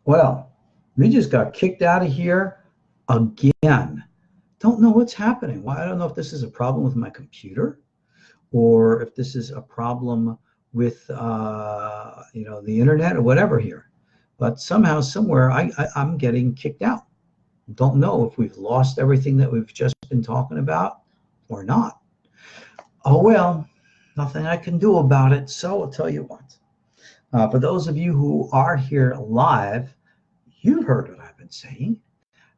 Well, we just got kicked out of here again. Don't know what's happening. Well, I don't know if this is a problem with my computer or if this is a problem with the internet or whatever here. But somehow, somewhere, I'm getting kicked out. Don't know if we've lost everything that we've just been talking about or not. Oh well, nothing I can do about it. So I'll tell you what. For those of you who are here live, you've heard what I've been saying.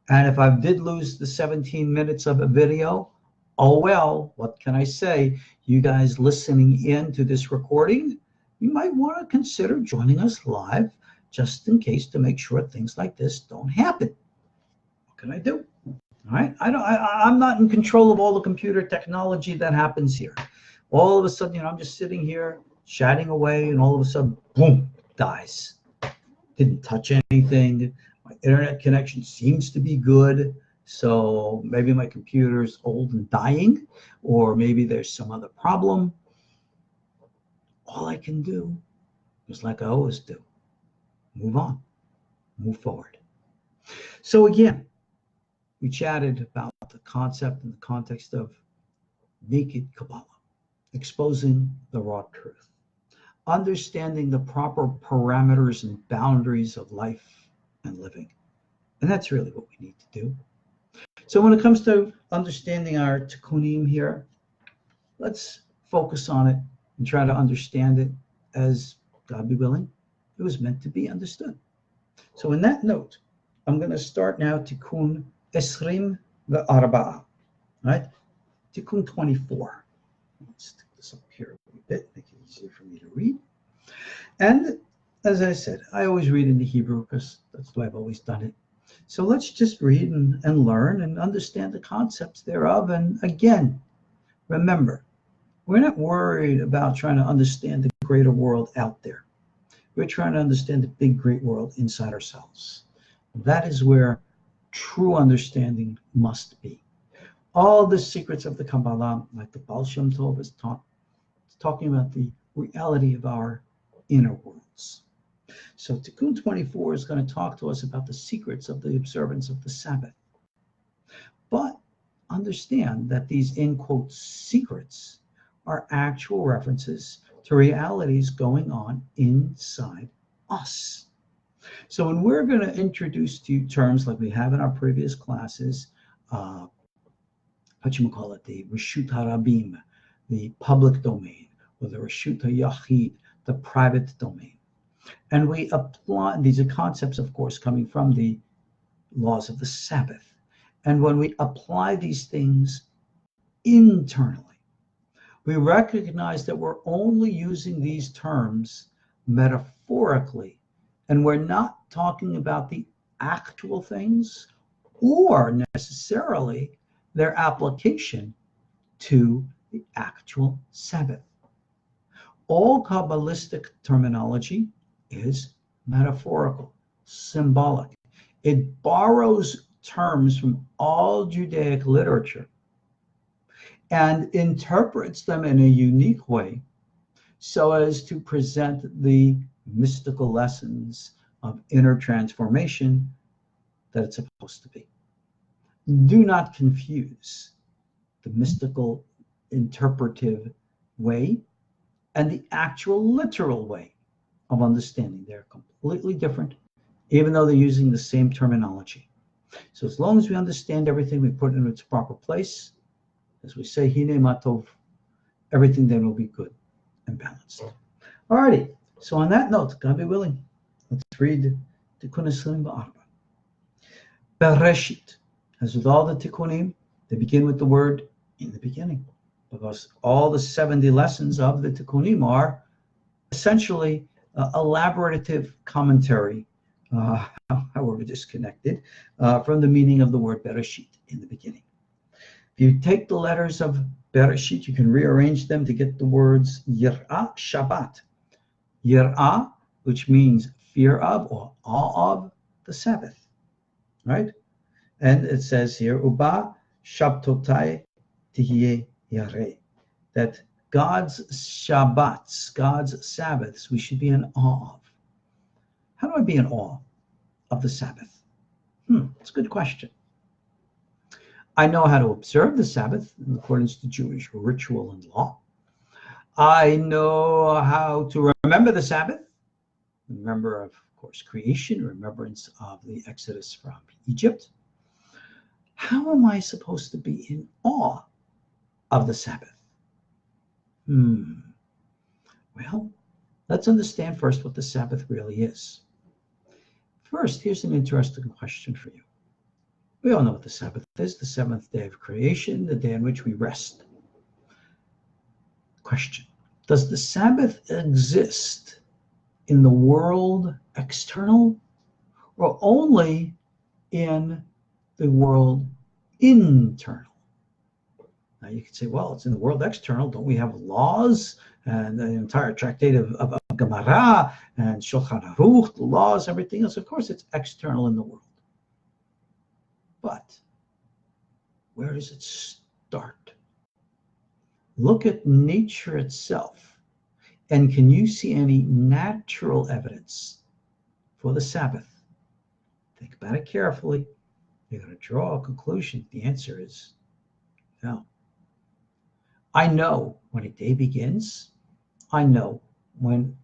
And if I did lose the 17 minutes of a video, oh well, what can I say? You guys listening in to this recording, you might want to consider joining us live just in case to make sure things like this don't happen. What can I do? All right, I'm not in control of all the computer technology that happens here. All of a sudden, I'm just sitting here chatting away, and all of a sudden, boom, dies. Didn't touch anything. My internet connection seems to be good. So maybe my computer's old and dying, or maybe there's some other problem. All I can do is like I always do, move on, move forward. So again, we chatted about the concept in the context of naked Kabbalah, exposing the raw truth, understanding the proper parameters and boundaries of life and living. And that's really what we need to do. So when it comes to understanding our tikkunim here, let's focus on it and try to understand it as, God be willing, it was meant to be understood. So in that note, I'm going to start now Tikkun Esrim Ve'arba'a, right? Tikkun 24. Let's stick this up here a little bit, make it easier for me to read. And as I said, I always read in the Hebrew because that's the way I've always done it. So let's just read and learn and understand the concepts thereof. And again, remember, we're not worried about trying to understand the greater world out there. We're trying to understand the big, great world inside ourselves. That is where true understanding must be. All the secrets of the Kabbalah, like the Baal Shem Tov is talking about the reality of our inner worlds. So Tikkun 24 is going to talk to us about the secrets of the observance of the Sabbath. But understand that these, in quotes, secrets are actual references to realities going on inside us. So when we're going to introduce to you terms like we have in our previous classes, the Reshut HaRabim, the public domain, or the Reshut HaYachid, the private domain. And we apply, these are concepts, of course, coming from the laws of the Sabbath. And when we apply these things internally, we recognize that we're only using these terms metaphorically, and we're not talking about the actual things or necessarily their application to the actual Sabbath. All Kabbalistic terminology is metaphorical, symbolic. It borrows terms from all Judaic literature and interprets them in a unique way so as to present the mystical lessons of inner transformation that it's supposed to be. Do not confuse the mystical interpretive way and the actual literal way of understanding. They're completely different, even though they're using the same terminology. So as long as we understand everything, we put it in its proper place, as we say, Hine Matov, everything then will be good and balanced. Alrighty, so on that note, God be willing, let's read Tikkun Esrim Ve'arba. Bereshit, as with all the Tikkunim, they begin with the word in the beginning, because all the 70 lessons of the Tikkunim are essentially elaborative commentary, however disconnected, from the meaning of the word Bereshit, in the beginning. If you take the letters of Bereshit, you can rearrange them to get the words Yir'ah Shabbat. Yir'ah, which means fear of or awe of the Sabbath, right? And it says here, Uba Shabtotai Tihye Yareh, that God's Shabbats, God's Sabbaths, we should be in awe of. How do I be in awe? of the Sabbath? That's a good question. I know how to observe the Sabbath in accordance to Jewish ritual and law. I know how to remember the Sabbath, remember, of course, creation, remembrance of the Exodus from Egypt. How am I supposed to be in awe of the Sabbath? Well, let's understand first what the Sabbath really is. First, here's an interesting question for you. We all know what the Sabbath is, the seventh day of creation, the day on which we rest. Question: does the Sabbath exist in the world external, or only in the world internal? Now you could say, well, it's in the world external. Don't we have laws and the entire tractate of Gemara and Shulchan Aruch, the laws, everything else? Of course, it's external in the world. But where does it start? Look at nature itself. And can you see any natural evidence for the Sabbath? Think about it carefully. You're going to draw a conclusion. The answer is no. I know when a day begins. I know when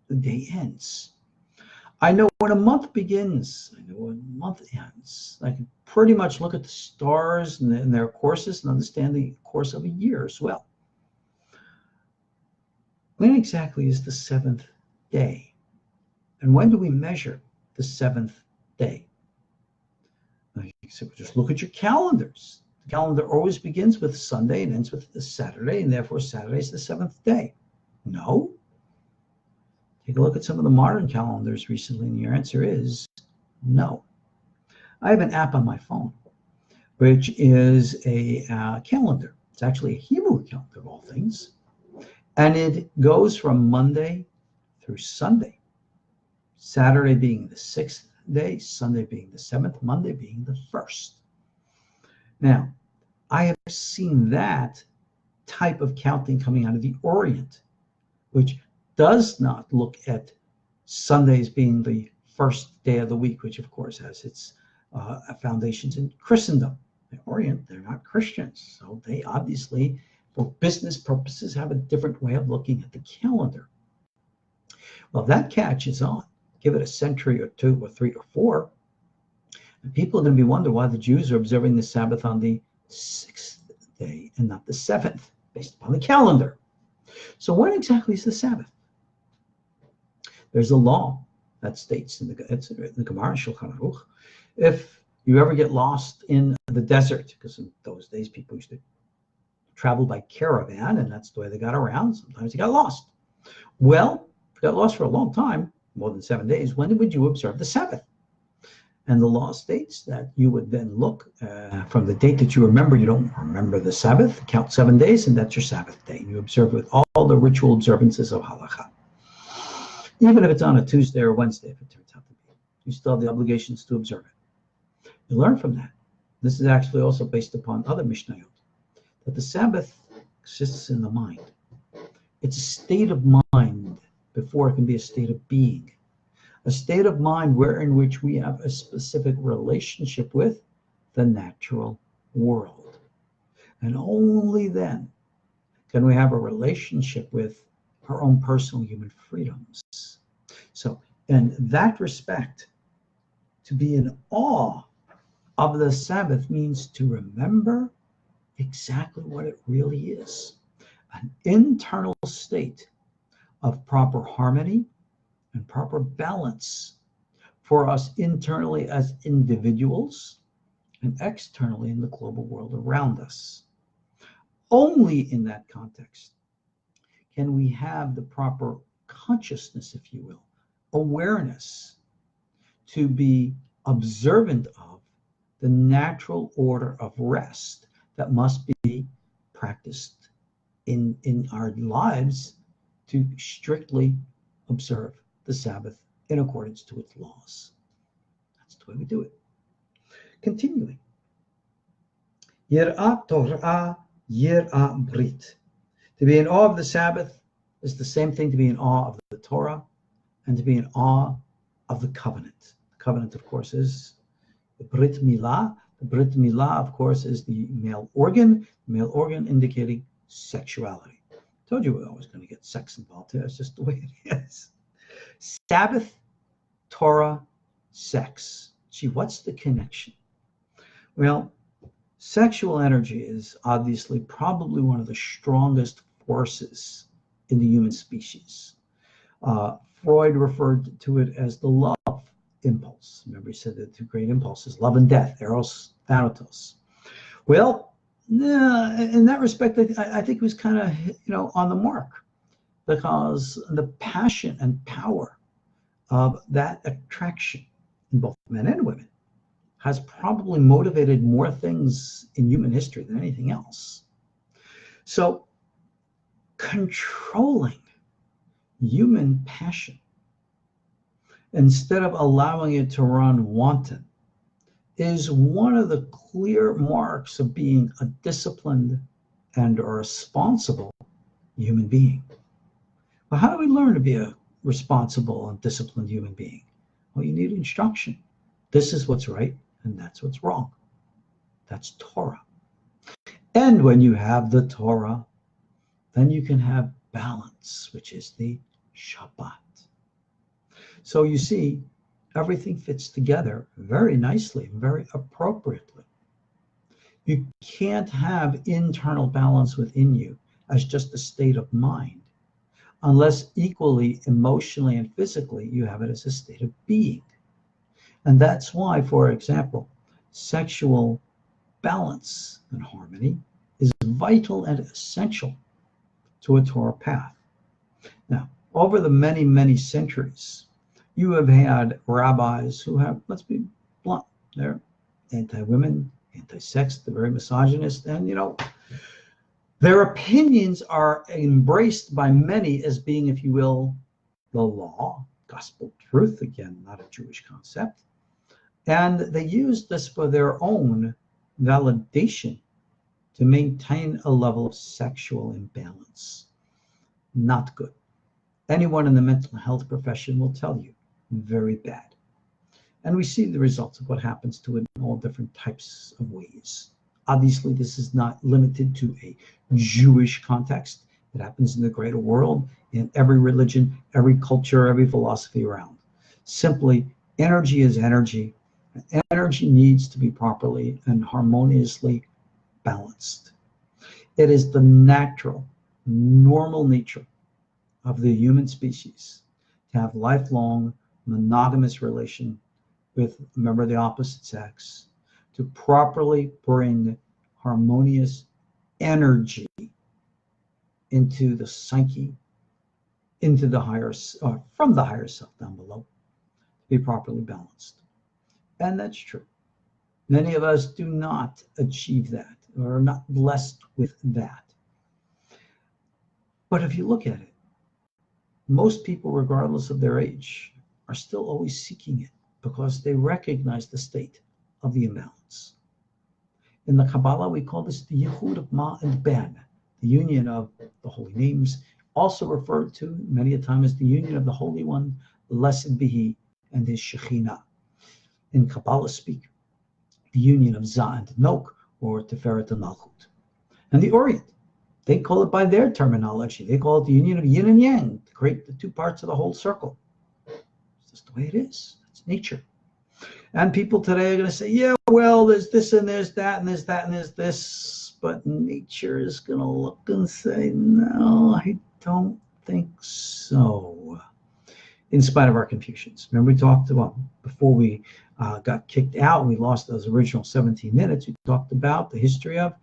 the day ends. I know when a month begins. I know when a month ends. I can pretty much look at the stars and their courses and understand the course of a year as well. When exactly is the seventh day? And when do we measure the seventh day? Now you can say, well, just look at your calendars. The calendar always begins with Sunday and ends with the Saturday, and therefore Saturday is the seventh day. No. Take a look at some of the modern calendars recently, and your answer is no. I have an app on my phone, which is a calendar. It's actually a Hebrew calendar of all things. And it goes from Monday through Sunday. Saturday being the sixth day, Sunday being the seventh, Monday being the first. Now, I have seen that type of counting coming out of the Orient, which does not look at Sundays being the first day of the week, which of course has its foundations in Christendom. The Orient, they're not Christians, so they obviously, for business purposes, have a different way of looking at the calendar. Well, that catches on. Give it a century or two or three or four, and people are going to be wondering why the Jews are observing the Sabbath on the sixth day and not the seventh, based upon the calendar. So when exactly is the Sabbath? There's a law that states in the Gemara Shulchan Aruch, if you ever get lost in the desert, because in those days people used to travel by caravan, and that's the way they got around. Sometimes they got lost. Well, if you got lost for a long time, more than 7 days, when would you observe the Sabbath? And the law states that you would then look from the date that you remember. You don't remember the Sabbath, count 7 days, and that's your Sabbath day. You observe with all the ritual observances of halacha. Even if it's on a Tuesday or Wednesday, if it turns out to be, you still have the obligations to observe it. You learn from that. This is actually also based upon other Mishnayot, that the Sabbath exists in the mind. It's a state of mind before it can be a state of being. A state of mind in which we have a specific relationship with the natural world. And only then can we have a relationship with our own personal human freedoms. So in that respect, to be in awe of the Sabbath means to remember exactly what it really is. An internal state of proper harmony and proper balance for us internally as individuals and externally in the global world around us. Only in that context can we have the proper consciousness, if you will, awareness to be observant of the natural order of rest that must be practiced in our lives to strictly observe the Sabbath in accordance to its laws. That's the way we do it. Continuing. Yir'at Torah, Yir'at Brit. To be in awe of the Sabbath is the same thing to be in awe of the Torah and to be in awe of the covenant. covenant, of course, is the Brit Milah. The Brit Milah, of course, is the male organ indicating sexuality. I told you we're always going to get sex involved here. It's just the way it is. Sabbath, Torah, sex. Gee, what's the connection? Well, sexual energy is obviously probably one of the strongest forces in the human species. Freud referred to it as the love impulse. Remember, he said the two great impulses, love and death, eros, thanatos. Well, in that respect, I think it was kind of, on the mark, because the passion and power of that attraction in both men and women has probably motivated more things in human history than anything else. So controlling human passion instead of allowing it to run wanton is one of the clear marks of being a disciplined and a responsible human being. Well, how do we learn to be a responsible and disciplined human being? Well, you need instruction. This is what's right and that's what's wrong. That's Torah. And when you have the Torah, then you can have balance, which is the Shabbat. So you see, everything fits together very nicely, very appropriately. You can't have internal balance within you as just a state of mind, unless equally emotionally and physically you have it as a state of being. And that's why, for example, sexual balance and harmony is vital and essential to a Torah path. Now, over the many, many centuries, you have had rabbis who have, let's be blunt, they're anti-women, anti-sex, they're very misogynist, and their opinions are embraced by many as being, if you will, the law, gospel truth, again, not a Jewish concept. And they use this for their own validation to maintain a level of sexual imbalance. Not good. Anyone in the mental health profession will tell you, very bad. And we see the results of what happens to it in all different types of ways. Obviously, this is not limited to a Jewish context. It happens in the greater world, in every religion, every culture, every philosophy around. Simply, energy is energy. And energy needs to be properly and harmoniously balanced. It is the natural, normal nature of the human species to have lifelong, monogamous relation with a member of the opposite sex, to properly bring harmonious energy into the psyche, into the higher, from the higher self down below, to be properly balanced. And that's true. Many of us do not achieve that, or are not blessed with that. But if you look at it, most people, regardless of their age, are still always seeking it because they recognize the state of the imbalance. In the Kabbalah, we call this the Yichud of Ma and Ben, the union of the holy names, also referred to many a time as the union of the Holy One, blessed be He, and His Shekinah. In Kabbalah speak, the union of Za and Nok, or Tiferet and Malchut. And the Orient, they call it by their terminology. They call it the union of Yin and Yang, to create the two parts of the whole circle. It's just the way it is. It's nature. And people today are going to say, yeah, well, there's this and there's that and there's that and there's this. But nature is going to look and say, no, I don't think so. In spite of our confusions. Remember, we talked about, before we got kicked out, we lost those original 17 minutes. We talked about the history of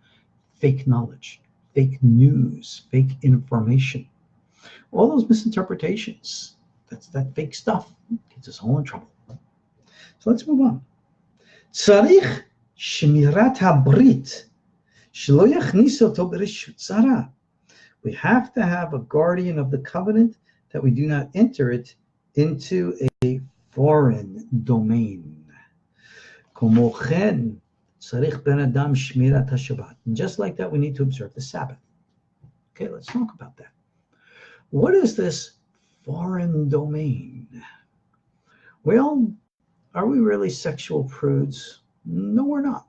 fake knowledge, fake news, fake information. All those misinterpretations, that's that fake stuff, gets us all in trouble. So let's move on. Tzarich shmirat habrit shelo yachnis oto bereshut zara. We have to have a guardian of the covenant that we do not enter it into a foreign domain. Como chen tzarich ben adam shmirat haShabbat. And just like that, we need to observe the Sabbath. Okay, let's talk about that. What is this foreign domain? Well, Are we really sexual prudes? No, we're not.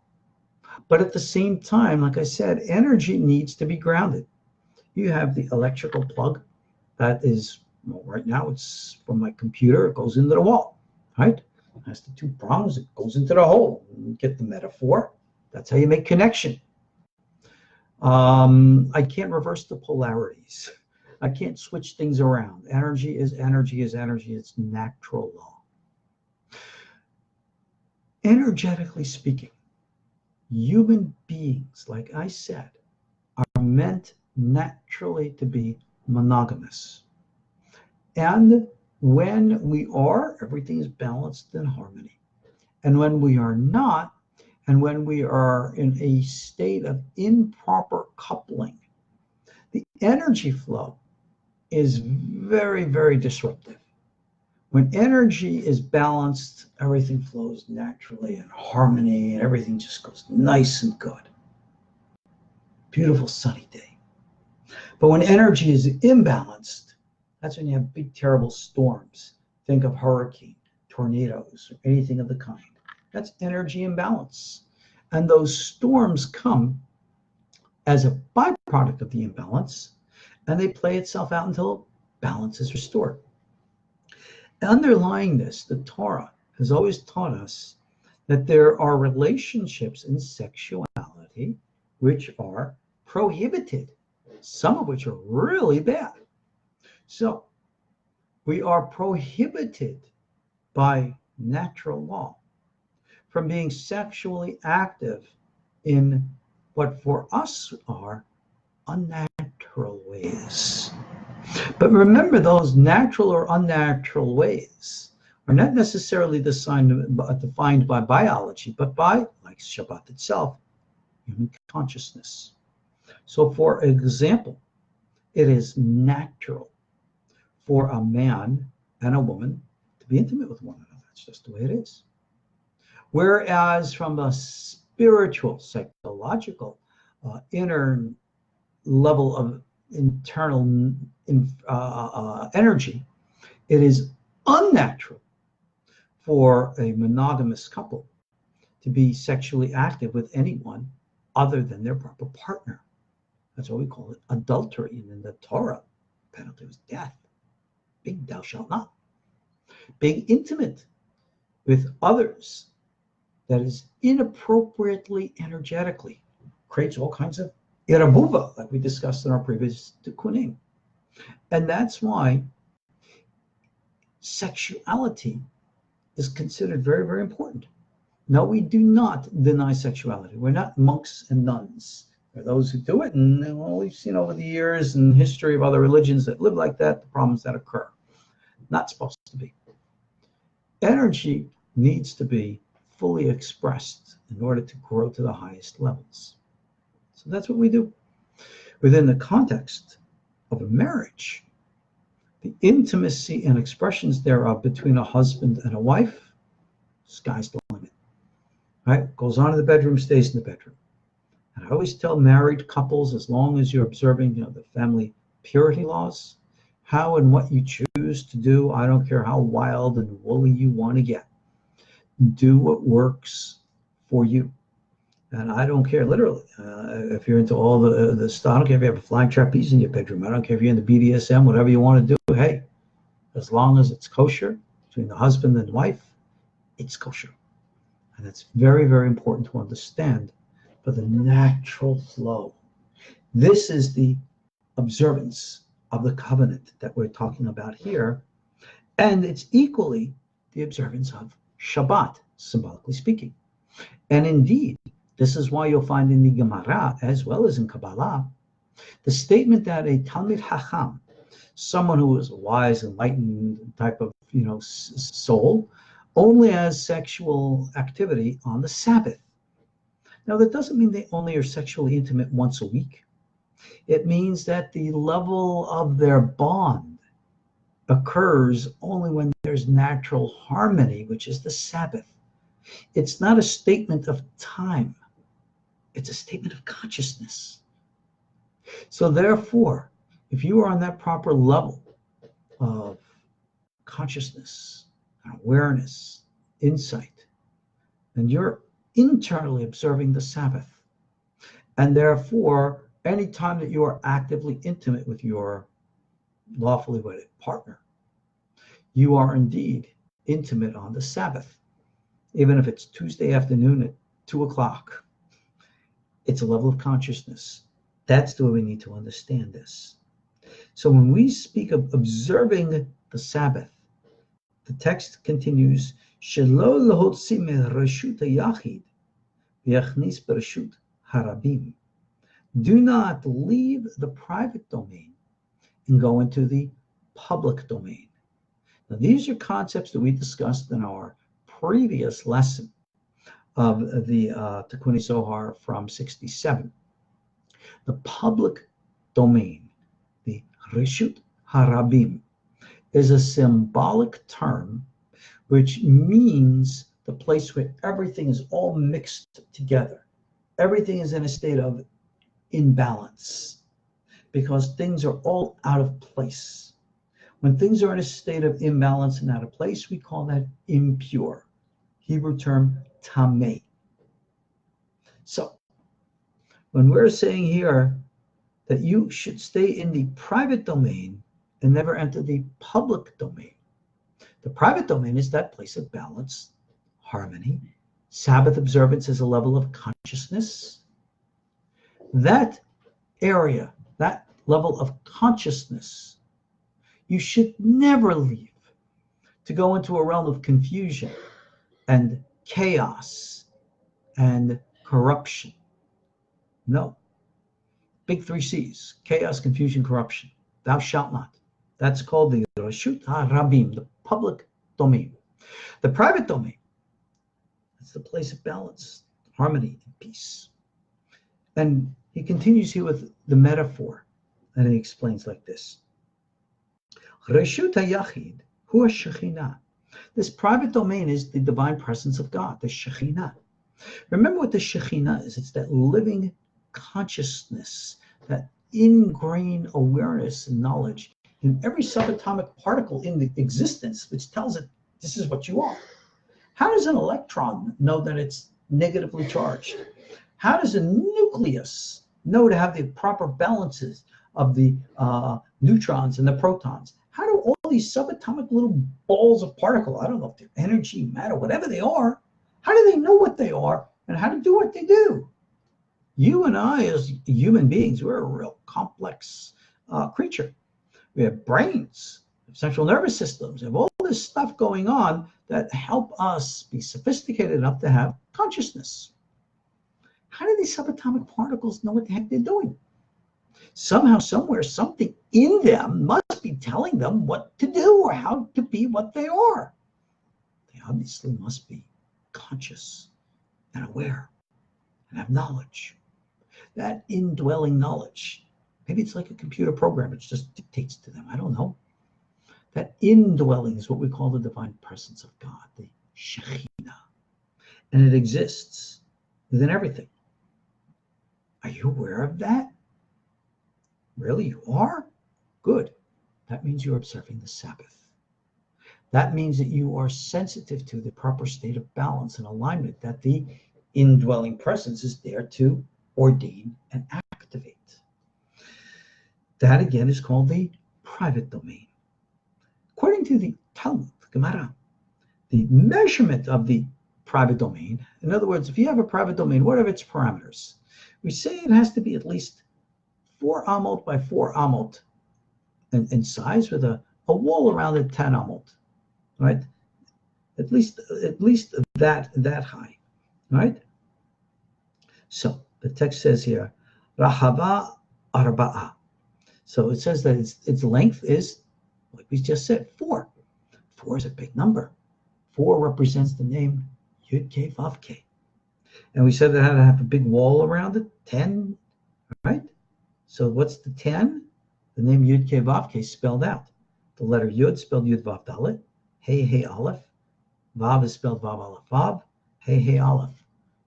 But at the same time, like I said, energy needs to be grounded. You have the electrical plug that is, well, right now it's from my computer, it goes into the wall, right? It has the two prongs, it goes into the hole. You get the metaphor. That's how you make connection. I can't reverse the polarities. I can't switch things around. Energy is energy is energy. It's natural law. Energetically speaking, human beings, like I said, are meant naturally to be monogamous. And when we are, everything is balanced in harmony. And when we are not, and when we are in a state of improper coupling, the energy flow is very, very disruptive. When energy is balanced, everything flows naturally in harmony, and everything just goes nice and good. Beautiful sunny day. But when energy is imbalanced, that's when you have big, terrible storms. Think of hurricane, tornadoes, or anything of the kind. That's energy imbalance. And those storms come as a byproduct of the imbalance, and they play itself out until balance is restored. Underlying this, the Torah has always taught us that there are relationships in sexuality which are prohibited, some of which are really bad. So we are prohibited by natural law from being sexually active in what for us are unnatural ways. But remember, those natural or unnatural ways are not necessarily defined by biology, but by, like Shabbat itself, human consciousness. So for example, it is natural for a man and a woman to be intimate with one another. It's just the way it is. Whereas from a spiritual, psychological, inner level of internal energy, it is unnatural for a monogamous couple to be sexually active with anyone other than their proper partner. That's what we call it, adultery. And in the Torah, penalty was death. Big thou shalt not. Being intimate with others that is inappropriately energetically creates all kinds of irabuva, like we discussed in our previous Tikunei. And that's why sexuality is considered very, very important. No, we do not deny sexuality. We're not monks and nuns. There are those who do it, and well, we've seen over the years and history of other religions that live like that, the problems that occur. Not supposed to be. Energy needs to be fully expressed in order to grow to the highest levels. So that's what we do. Within the context of a marriage, the intimacy and expressions thereof between a husband and a wife, sky's the limit. Right? Goes on in the bedroom, stays in the bedroom. And I always tell married couples, as long as you're observing, the family purity laws, how and what you choose to do, I don't care how wild and woolly you want to get. Do what works for you. And I don't care, literally, if you're into all the stuff. I don't care if you have a flying trapeze in your bedroom. I don't care if you're into BDSM, whatever you want to do. Hey, as long as it's kosher between the husband and wife, it's kosher. And that's very, very important to understand for the natural flow. This is the observance of the covenant that we're talking about here. And it's equally the observance of Shabbat, symbolically speaking. And indeed, this is why you'll find in the Gemara, as well as in Kabbalah, the statement that a Talmid Chacham, someone who is a wise, enlightened type of soul, only has sexual activity on the Sabbath. Now, that doesn't mean they only are sexually intimate once a week. It means that the level of their bond occurs only when there's natural harmony, which is the Sabbath. It's not a statement of time. It's a statement of consciousness. So therefore, if you are on that proper level of consciousness and awareness insight, and you're internally observing the Sabbath. And therefore, any time that you are actively intimate with your lawfully wedded partner, you are indeed intimate on the Sabbath. Even if it's Tuesday afternoon at 2 o'clock, it's a level of consciousness. That's the way we need to understand this. So when we speak of observing the Sabbath, the text continues, Shelo lahotzi mereshut hayachid v'yachnis bereshut harabim. Do not leave the private domain and go into the public domain. Now, these are concepts that we discussed in our previous lesson of the Tikunei Zohar from 67. The public domain, the Reshut Harabim, is a symbolic term which means the place where everything is all mixed together. Everything is in a state of imbalance because things are all out of place. When things are in a state of imbalance and out of place, we call that impure. Hebrew term tameh. So when we're saying here that you should stay in the private domain and never enter the public domain, the private domain is that place of balance, harmony. Sabbath observance is a level of consciousness. That area, that level of consciousness, you should never leave to go into a realm of confusion and chaos and corruption. No. Big 3 C's: chaos, confusion, corruption. Thou shalt not. That's called the Reshut HaRabim, the public domain. The private domain, that's the place of balance, harmony, and peace. And he continues here with the metaphor, and he explains like this. Reshut HaYachid hu Shekinah. This private domain is the divine presence of God, the Shekinah. Remember what the Shekinah is. It's that living consciousness, that ingrained awareness and knowledge in every subatomic particle in the existence, which tells it this is what you are. How does an electron know that it's negatively charged? How does a nucleus know to have the proper balances of the neutrons and the protons? How do all these subatomic little balls of particle, I don't know if they're energy, matter, whatever they are, how do they know what they are and how to do what they do? You and I, as human beings, we're a real complex creature. We have brains, central nervous systems, we have all this stuff going on that help us be sophisticated enough to have consciousness. How do these subatomic particles know what the heck they're doing? Somehow, somewhere, something in them must be telling them what to do or how to be what they are. They obviously must be conscious and aware and have knowledge. That indwelling knowledge, maybe it's like a computer program, it just dictates to them, I don't know. That indwelling is what we call the divine presence of God, the Shekinah. And it exists within everything. Are you aware of that? Really, you are? Good. That means you're observing the Sabbath. That means that you are sensitive to the proper state of balance and alignment, that the indwelling presence is there to ordain and activate. That again is called the private domain. According to the Talmud, Gemara, the measurement of the private domain, in other words, if you have a private domain, what are its parameters? We say it has to be at least 4 amot by 4 amot in size, with a wall around it 10 amot, right? At least that high, right? So the text says here, Rahava Arba'a. So it says that its length is, like we just said, 4. 4 is a big number. 4 represents the name Yud Kei Vav Kei. And we said that it had to have a big wall around it, 10, right? So what's the 10? The name Yud Kei Vav Kei spelled out. The letter Yud spelled Yud Vav Dalet, Hey Hey Aleph. Vav is spelled Vav Aleph Vav, Hey Hey Aleph.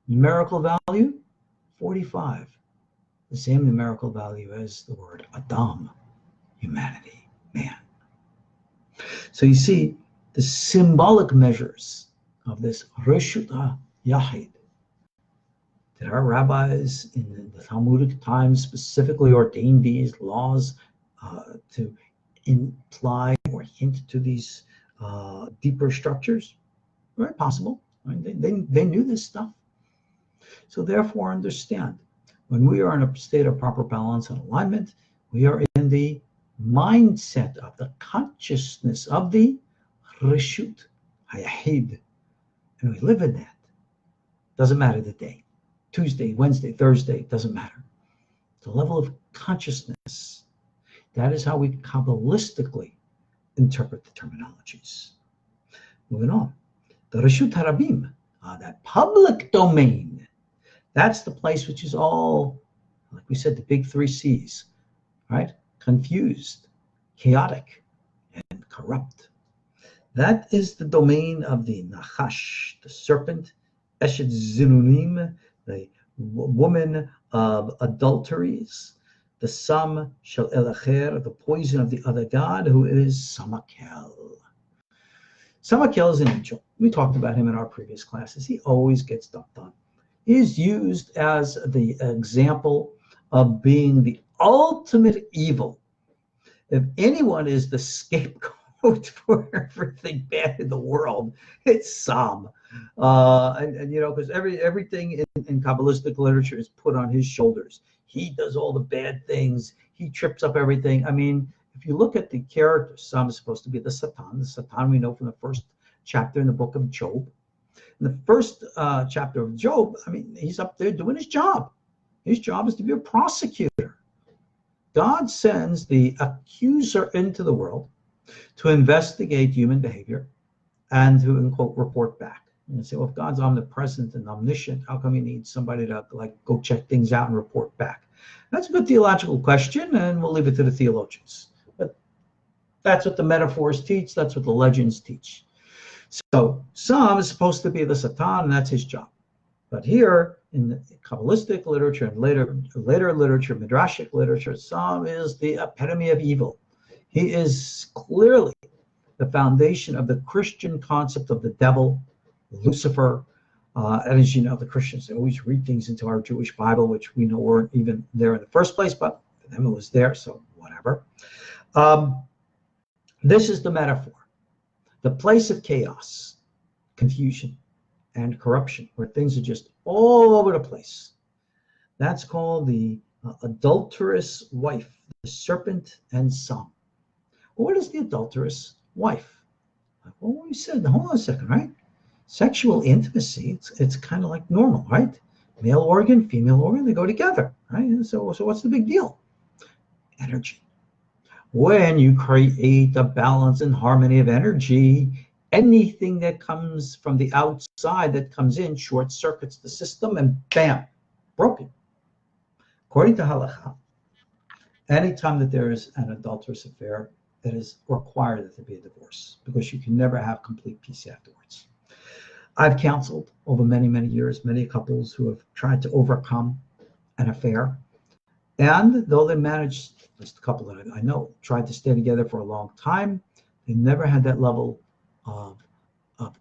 Numerical value, 45. The same numerical value as the word Adam, humanity, man. So you see, the symbolic measures of this Reshut Yahid. Did our rabbis in the Talmudic times specifically ordain these laws to imply or hint to these deeper structures? Very possible. I mean, they knew this stuff. So therefore, understand, when we are in a state of proper balance and alignment, we are in the mindset of the consciousness of the Reshut Hayahid. And we live in that. Doesn't matter the day. Tuesday, Wednesday, Thursday, doesn't matter. The level of consciousness. That is how we Kabbalistically interpret the terminologies. Moving on. The Reshut Harabim, that public domain, that's the place which is all, like we said, the big three C's, right? Confused, chaotic, and corrupt. That is the domain of the Nachash, the serpent, Eshet Zinunim, the woman of adulteries, the Sam Shel Elacher, the poison of the other god, who is Samakel. Samakel is an angel. We talked about him in our previous classes. He always gets dumped on. He is used as the example of being the ultimate evil. If anyone is the scapegoat for everything bad in the world, it's Sam. And you know, because everything in Kabbalistic literature is put on his shoulders. He does all the bad things. He trips up everything. I mean, if you look at the character, Sam is supposed to be the Satan. The Satan we know from the first chapter in the book of Job. In the first chapter of Job, I mean, he's up there doing his job. His job is to be a prosecutor. God sends the accuser into the world to investigate human behavior and to, in quote, report back. And you say, well, if God's omnipresent and omniscient, how come he needs somebody to like go check things out and report back? That's a good theological question, and we'll leave it to the theologians. But that's what the metaphors teach. That's what the legends teach. So Sam is supposed to be the Satan, and that's his job. But here in the Kabbalistic literature and later literature, Midrashic literature, Sam is the epitome of evil. He is clearly the foundation of the Christian concept of the devil, Lucifer. And as you know, the Christians, they always read things into our Jewish Bible, which we know weren't even there in the first place, but for them it was there, so whatever. This is the metaphor. The place of chaos, confusion, and corruption, where things are just all over the place. That's called the adulterous wife, the serpent and Sam. Well, what is the adulterous wife? Well, we said, hold on a second, right? Sexual intimacy, it's kind of like normal, right? Male organ, female organ, they go together, right? And so what's the big deal? Energy. When you create a balance and harmony of energy, anything that comes from the outside that comes in short circuits the system and bam, broken. According to Halacha, anytime that there is an adulterous affair, it is required that there be a divorce because you can never have complete peace afterwards. I've counseled over many, many years, many couples who have tried to overcome an affair. And though they managed, just a couple that I know, tried to stay together for a long time, they never had that level of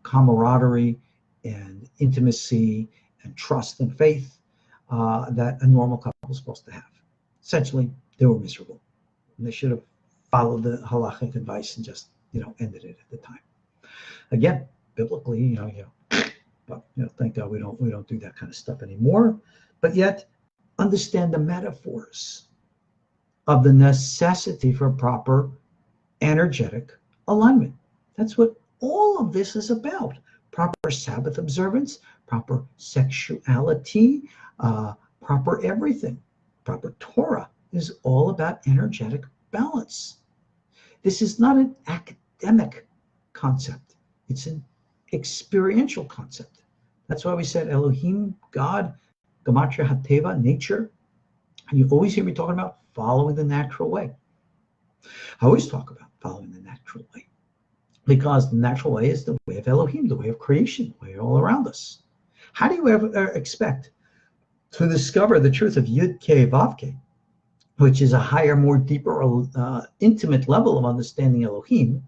camaraderie and intimacy and trust and faith that a normal couple is supposed to have. Essentially, they were miserable. And they should have followed the halachic advice and just, ended it at the time. Again, biblically, but thank God we don't do that kind of stuff anymore. But yet, understand the metaphors of the necessity for proper energetic alignment. That's what all of this is about. Proper Sabbath observance, proper sexuality, proper everything. Proper Torah is all about energetic balance. This is not an academic concept. It's an experiential concept. That's why we said Elohim, God, Gematria Hateva, nature. And you always hear me talking about following the natural way. I always talk about following the natural way because the natural way is the way of Elohim, the way of creation, the way all around us. How do you ever expect to discover the truth of Yud Kei Vav Kei, which is a higher, more deeper, intimate level of understanding Elohim,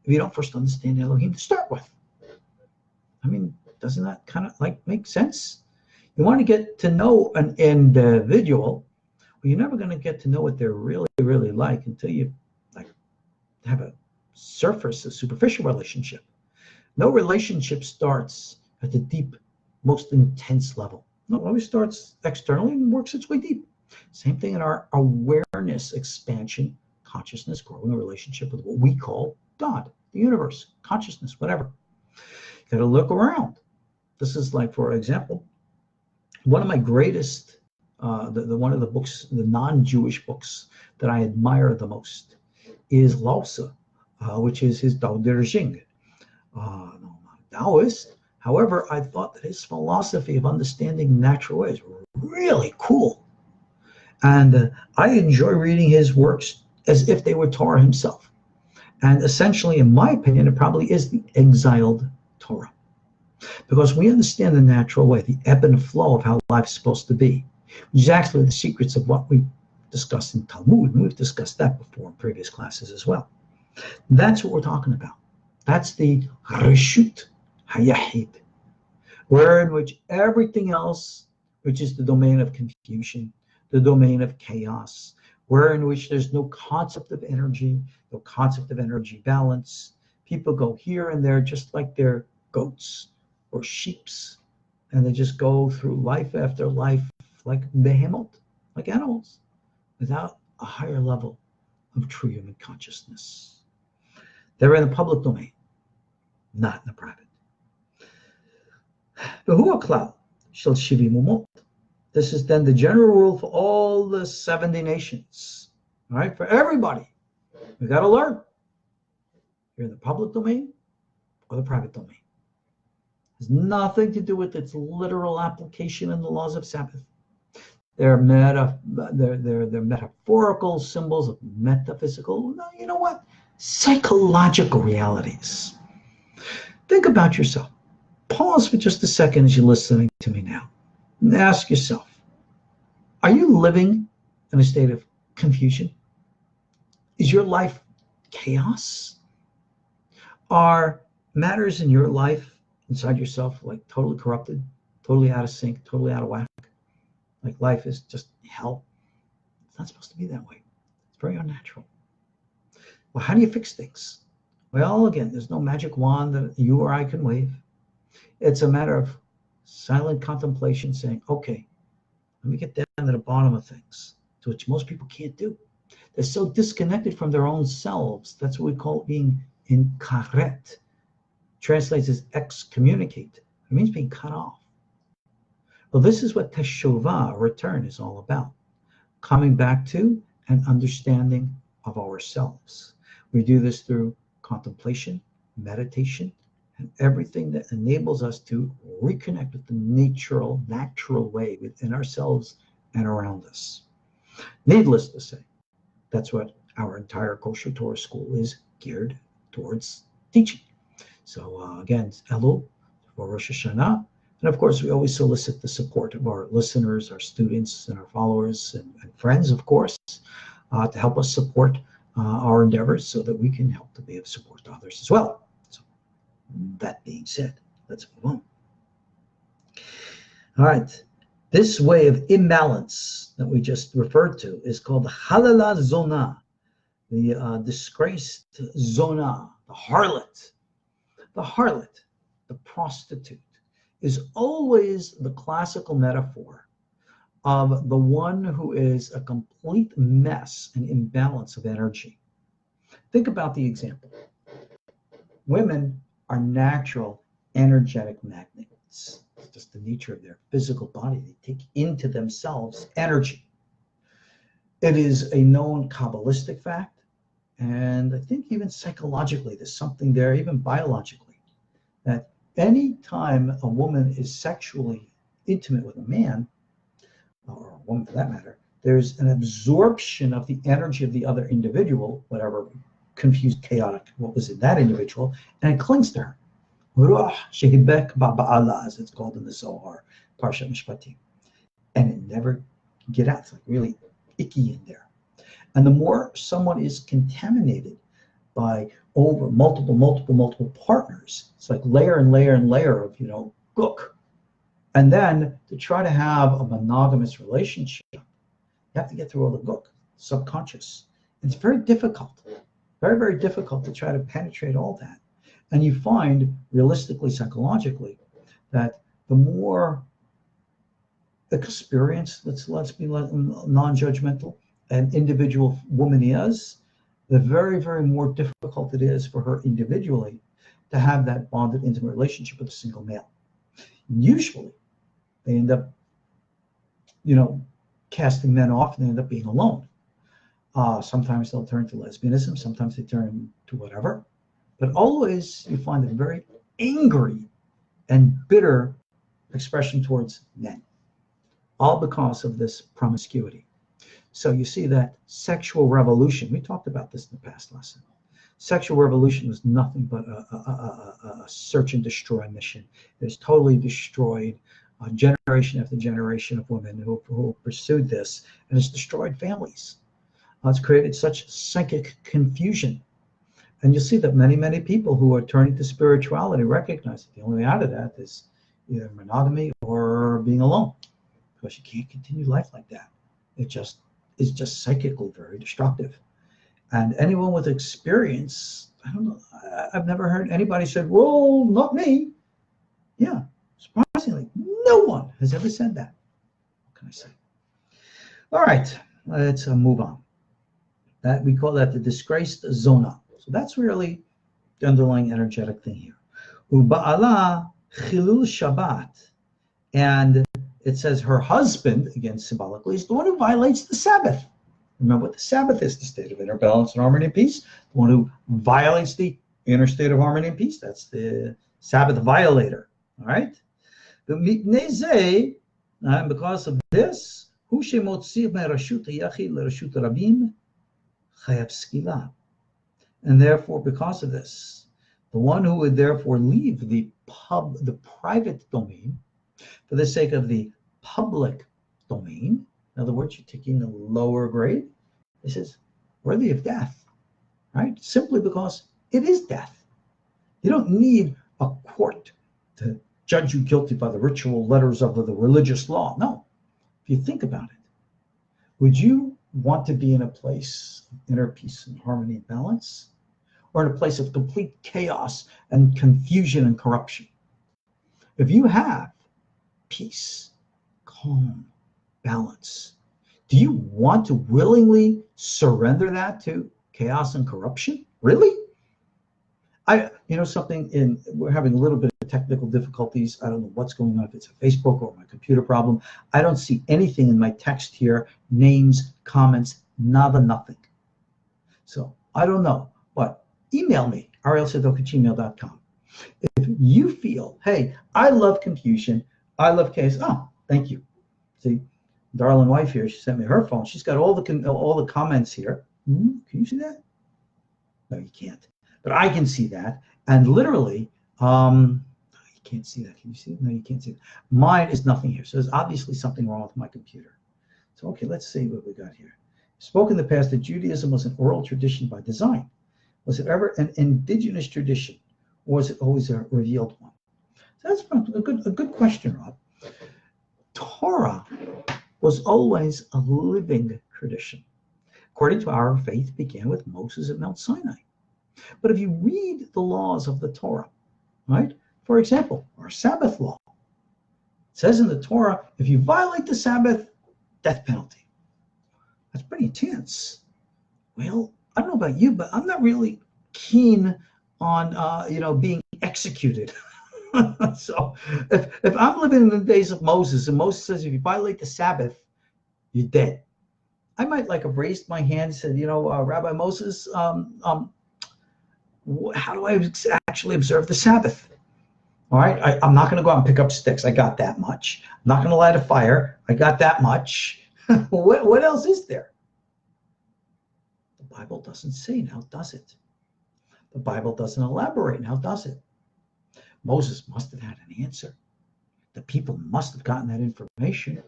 if you don't first understand Elohim to start with? Doesn't that kind of like make sense? You want to get to know an individual, well, you're never going to get to know what they're really, really like until you like have a superficial relationship. No relationship starts at the deep, most intense level. No, it always starts externally and works its way deep. Same thing in our awareness expansion, consciousness, growing a relationship with what we call God, the universe, consciousness, whatever. You got to look around. This is like, for example, one of my greatest, one of the books, the non-Jewish books that I admire the most is Laozi, which is his Tao Te Ching. No, I'm not a Taoist. However, I thought that his philosophy of understanding natural ways were really cool. And I enjoy reading his works as if they were Torah himself. And essentially, in my opinion, it probably is the exiled Torah. Because we understand the natural way, the ebb and flow of how life's supposed to be, which is actually the secrets of what we discussed in Talmud, and we've discussed that before in previous classes as well. That's what we're talking about. That's the Reshut Hayahid, where in which everything else, which is the domain of confusion, the domain of chaos, where in which there's no concept of energy, no concept of energy balance. People go here and there just like they're goats or sheeps, and they just go through life after life like behemoth, like animals, without a higher level of true human consciousness. They're in the public domain, not in the private. This is then the general rule for all the 70 nations. All right, for everybody. We got to learn. You're in the public domain or the private domain. It has nothing to do with its literal application in the laws of Sabbath. They're metaphorical symbols of metaphysical, you know what? Psychological realities. Think about yourself. Pause for just a second as you're listening to me now. And ask yourself, are you living in a state of confusion? Is your life chaos? Are matters in your life, inside yourself, like totally corrupted, totally out of sync, totally out of whack? Like life is just hell? It's not supposed to be that way. It's very unnatural. Well, how do you fix things? Well, again, there's no magic wand that you or I can wave. It's a matter of silent contemplation, saying, okay, let me get down to the bottom of things, to which most people can't do. They're so disconnected from their own selves. That's what we call being inkaret. Translates as excommunicate. It means being cut off. Well, this is what teshuvah, return, is all about. Coming back to an understanding of ourselves. We do this through contemplation, meditation, and everything that enables us to reconnect with the natural way within ourselves and around us. Needless to say, that's what our entire KosherTorah school is geared towards teaching. So again, it's Elul for Rosh Hashanah. And of course, we always solicit the support of our listeners, our students, and our followers and friends, of course, to help us support our endeavors so that we can help to be of support to others as well. So that being said, let's move on. All right. This way of imbalance that we just referred to is called the halala zona, the disgraced zona, the harlot. The harlot, the prostitute, is always the classical metaphor of the one who is a complete mess and imbalance of energy. Think about the example. Women are natural energetic magnets. It's just the nature of their physical body. They take into themselves energy. It is a known Kabbalistic fact, and I think even psychologically there's something there, even biologically, that any time a woman is sexually intimate with a man, or a woman for that matter, there's an absorption of the energy of the other individual, whatever confused, chaotic, what was in that individual, and it clings to her. Ruach shehibek ba'ala, as it's called in the Zohar, Parshat Mishpatim. And it never get out. It's like really icky in there. And the more someone is contaminated by over multiple partners, it's like layer and layer and layer of, gook. And then to try to have a monogamous relationship, you have to get through all the gook, subconscious. It's very difficult, very, very difficult to try to penetrate all that. And you find, realistically, psychologically, that the more experienced, let's be non-judgmental, an individual woman is, the very, very more difficult it is for her individually to have that bonded, intimate relationship with a single male. Usually, they end up, casting men off and they end up being alone. Sometimes they'll turn to lesbianism, sometimes they turn to whatever. But always you find a very angry and bitter expression towards men, all because of this promiscuity. So you see that sexual revolution, we talked about this in the past lesson. Sexual revolution was nothing but a search and destroy mission. It has totally destroyed generation after generation of women who pursued this, and it's destroyed families. It's created such psychic confusion. And you see that many, many people who are turning to spirituality recognize that the only way out of that is either monogamy or being alone, because you can't continue life like that. It just is just psychically very destructive. And anyone with experience, I don't know, I've never heard anybody said, well, not me. Yeah, surprisingly, no one has ever said that. What can I say? All right, let's move on. That we call that the disgraced zona. So that's really the underlying energetic thing here. Uba'ala chilul Shabbat. And it says her husband, again symbolically, is the one who violates the Sabbath. Remember what the Sabbath is, the state of inner balance and harmony and peace. The one who violates the inner state of harmony and peace, that's the Sabbath violator. All right? And because of this, and therefore, because of this, the one who would therefore leave the private domain for the sake of the public domain, in other words, you're taking a lower grade, this is worthy of death, right? Simply because it is death. You don't need a court to judge you guilty by the ritual letters of the religious law. No. If you think about it, would you want to be in a place of inner peace and harmony and balance, or in a place of complete chaos and confusion and corruption? If you have peace, calm, balance, do you want to willingly surrender that to chaos and corruption? Really? We're having a little bit of technical difficulties. I don't know what's going on, if it's a Facebook or my computer problem. I don't see anything in my text here, names, comments, nada, nothing. So I don't know, but email me, ariel@gmail.com. If you feel, hey, I love confusion, I love chaos, oh, thank you. See, darling wife here, she sent me her phone. She's got all the comments here. Can you see that? No, you can't. But I can see that. And literally, you can't see that. Can you see it? No, you can't see it. Mine is nothing here. So there's obviously something wrong with my computer. So, okay, let's see what we got here. Spoke in the past that Judaism was an oral tradition by design. Was it ever an indigenous tradition, or was it always a revealed one? So that's a good question, Rob. Torah was always a living tradition. According to our faith, began with Moses at Mount Sinai. But if you read the laws of the Torah, right? For example, our Sabbath law. It says in the Torah, if you violate the Sabbath, death penalty. That's pretty intense. Well, I don't know about you, but I'm not really keen on being executed. So if I'm living in the days of Moses, and Moses says if you violate the Sabbath, you're dead, I might have raised my hand and said, Rabbi Moses, how do I actually observe the Sabbath? All right, I'm not going to go out and pick up sticks. I got that much. I'm not going to light a fire. I got that much. What else is there? The Bible doesn't say, now does it? The Bible doesn't elaborate, now does it? Moses must have had an answer. The people must have gotten that information,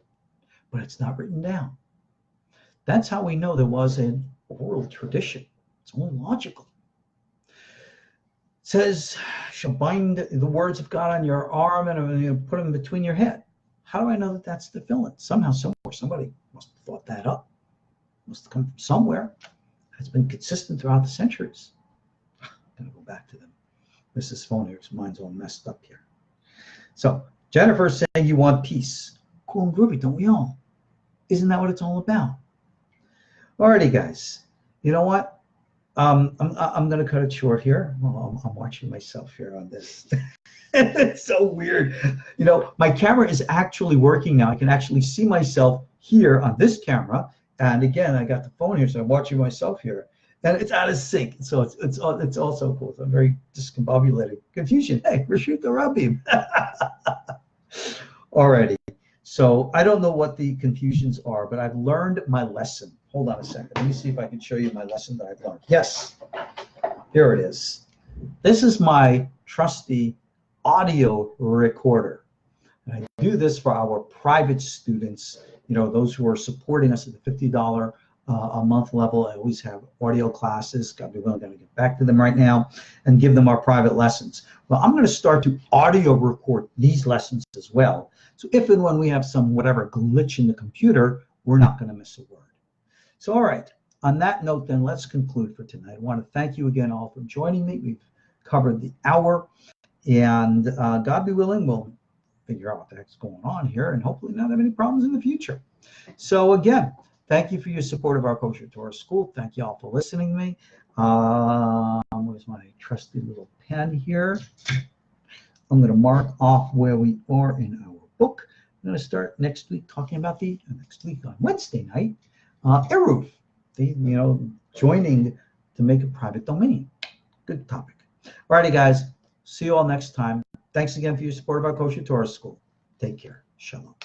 but it's not written down. That's how we know there was an oral tradition. It's only logical. says, shall bind the words of God on your arm and put them between your head. How do I know that that's tefillin? Somehow, somewhere, somebody must have thought that up. Must have come from somewhere. It's been consistent throughout the centuries. I'm going to go back to them. Mrs. Phone here, mine's all messed up here. So Jennifer's saying you want peace. Cool and groovy, don't we all? Isn't that what it's all about? Alrighty, guys. You know what? I'm going to cut it short here. Well, I'm watching myself here on this. It's so weird. You know, my camera is actually working now. I can actually see myself here on this camera. And again, I got the phone here, so I'm watching myself here. And it's out of sync. So it's also cool. So I'm very discombobulated. Confusion. Hey, Rashid the Rabim. Alrighty. So I don't know what the confusions are, but I've learned my lesson. Hold on a second. Let me see if I can show you my lesson that I've learned. Yes, here it is. This is my trusty audio recorder. And I do this for our private students, you know, those who are supporting us at the $50 a month level. I always have audio classes. God be willing, I'm going to get back to them right now and give them our private lessons. Well, I'm going to start to audio record these lessons as well. So if and when we have some whatever glitch in the computer, we're not going to miss a word. So, all right. On that note, then, let's conclude for tonight. I want to thank you again all for joining me. We've covered the hour. And God be willing, we'll figure out what the heck's going on here and hopefully not have any problems in the future. So, again, thank you for your support of our Kosher Torah School. Thank you all for listening to me. Where's my trusty little pen here? I'm going to mark off where we are in our book. I'm going to start next week talking about next week on Wednesday night, Eruv, joining to make a private domain. Good topic. All righty, guys. See you all next time. Thanks again for your support of our KosherTorah School. Take care. Shalom.